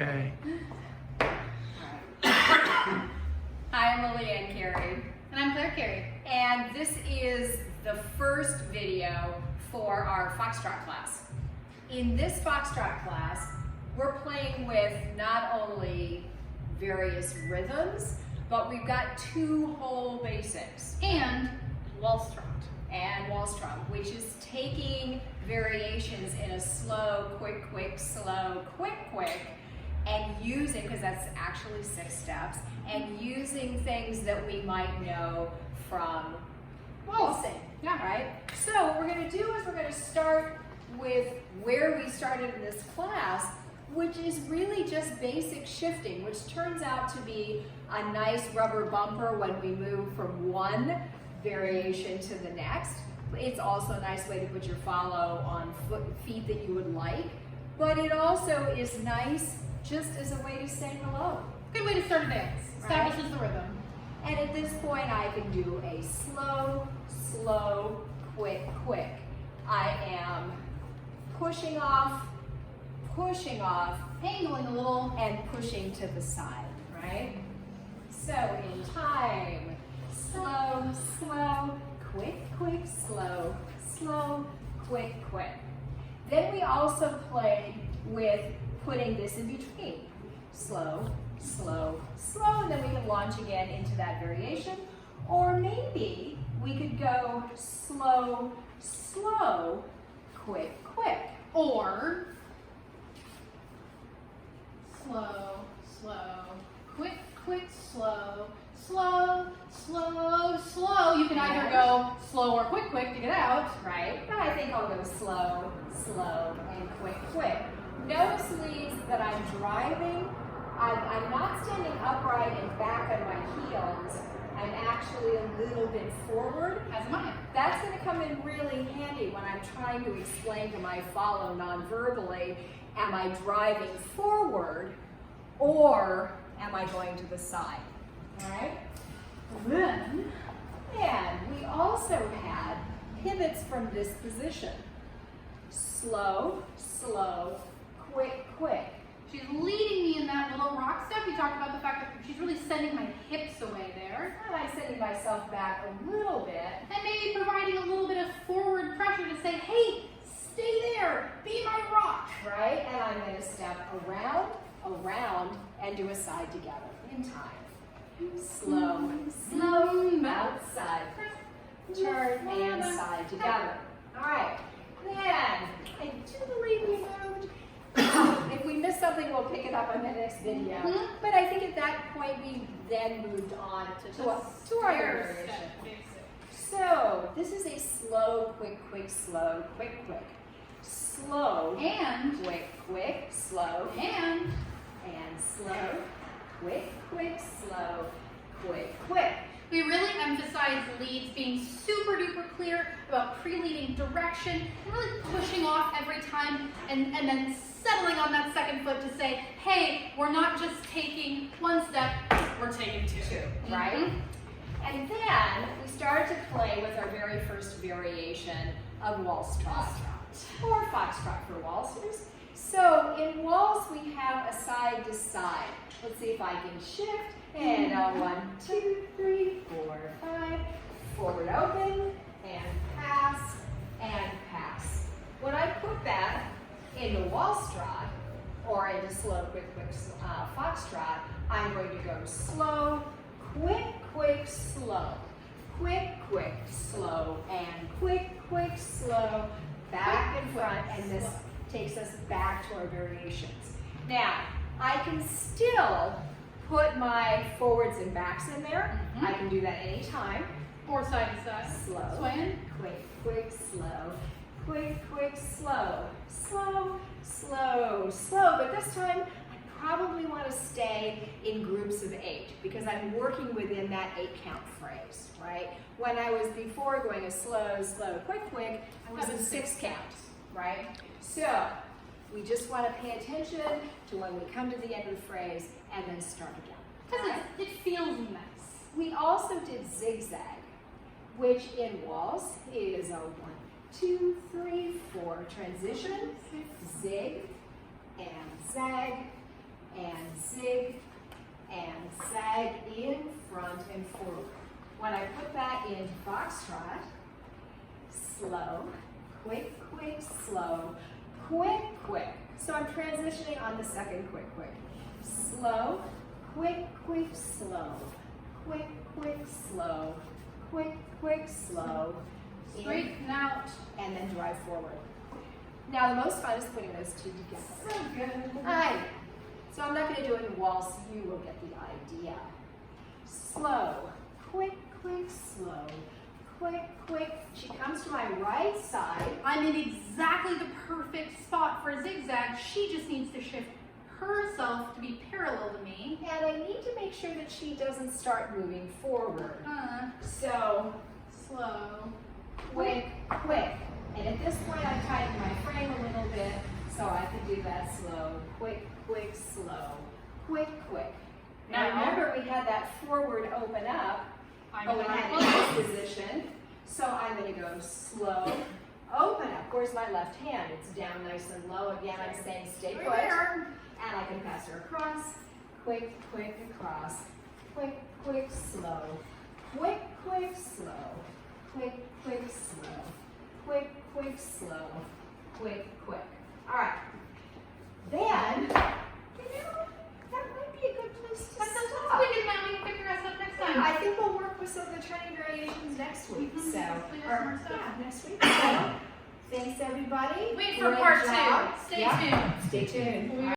Okay. Hi, I'm Lilli and Carey. And I'm Carey. And this is the first video for our Foxtrot class. In this Foxtrot class, we're playing with not only various rhythms, but we've got two whole basics. And Waltztrot. And Waltztrot, which is taking variations in a slow, quick, quick, slow, quick, quick, and using, because that's actually 6 steps, and using things that we might know from waltzing, Yeah. right? So what we're going to do is we're going to start with where we started in this class, which is really just basic shifting, which turns out to be a nice rubber bumper when we move from one variation to the next. It's also a nice way to put your follow on feet that you would like, but it also is nice just as a way to say hello. Good way to start a dance. Establishes Right. the rhythm. And at this point, I can do a slow, slow, quick, quick. I am pushing off, Angling a little. and pushing to the side, right? So in time, slow, slow, quick, quick, slow, slow, quick, quick. Then we also play with putting this in between. Slow, slow, slow, and then we can launch again into that variation. Or maybe we could go slow, slow, quick, quick. Or slow, slow, quick, quick, slow, slow, slow, slow. You can either go slow or quick, quick to get out. Right? But I think I'll go slow, slow, and quick, quick. Notice, Lilli, that I'm driving. I'm not standing upright and back on my heels. I'm actually a little bit forward. As am I. That's going to come in really handy when I'm trying to explain to my follow non-verbally, am I driving forward or am I going to the side? All right? Then, and we also had pivots from this position. Slow, slow, quick, quick. She's leading me in that little rock step. We talked about the fact that she's really sending my hips away there. And I'm sending myself back a little bit. And maybe providing a little bit of forward pressure to say, hey, stay there, be my rock. Right? And I'm going to step around, and do a side together in time. Slow, slow, outside, turn, and side together. All right. Then, I do believe we moved. If we missed something, we'll pick it up on the next video. But I think at that point, we then moved on to our variation. So, this is a slow, quick, quick, slow, quick, quick. Slow, And, quick, quick, slow, and, slow, quick, quick, slow, quick, quick. we really emphasize leads being super duper clear about pre-leading direction, and really pushing off every time, and then settling on that second foot to say, hey, we're not just taking one step, we're taking two. Right? And then we started to play with our very first variation of Waltztrot, or Foxtrot for Waltzers. So in waltz, we have a side to side. Let's see if I can shift. And 1, 2, 3, 4, 5. Forward open, and pass, and pass. When I put that into Waltztrot, or into slow, quick, quick, Foxtrot, I'm going to go slow, quick, quick, slow. Quick, quick, slow, and quick, quick, slow. Back and front, and this takes us back to our variations. Now, I can still put my forwards and backs in there. I can do that anytime. Or side to side. Slow, Swaying. quick, quick, slow, quick, quick, slow, slow, slow, slow. But this time, I probably want to stay in groups of 8 because I'm working within that 8-count phrase, right? When I was before going a slow, slow, quick, quick, I was in 6 counts, right? So we just want to pay attention to when we come to the end of the phrase and then start again. Because it feels nice. We also did zigzag, which in waltz is a 1, 2, 3, 4 transition, zig, and zag, zig and zag in front and forward. When I put that into Foxtrot, slow, quick, quick, slow, quick, quick. So I'm transitioning on the second quick, quick. Slow, quick, quick, slow, quick, quick, slow, quick, quick, slow. Straighten out. And then drive forward. Now the most fun is putting those two together. So good. Hi. So I'm not going to do it in waltz. You will get the idea. Slow, quick, quick, slow, quick, quick. She comes to my right side. I'm in exactly the perfect spot for a zigzag. She just needs to shift herself to be parallel to me. And I need to make sure that she doesn't start moving forward. So, Slow. quick, quick. And at this point, I tightened my frame a little bit, so I could do that slow, quick, quick, slow, quick, quick. Now remember, we had that forward open up. We had in this position. So I'm going to go slow, open up. Where's my left hand? It's down nice and low. Again, I'm saying stay put. And I can pass her across. Quick, quick, across. Quick, quick, slow. Quick, quick, slow. Quick, quick, slow. Quick, quick, slow. Quick, quick. All right. Then, that might be a good place to stop. We can now we can pick the rest up next time. I think we'll work with some of the training variations next week. So, More stuff. yeah, next week. So, thanks everybody. Wait for Great part job. two. Stay tuned. Stay tuned.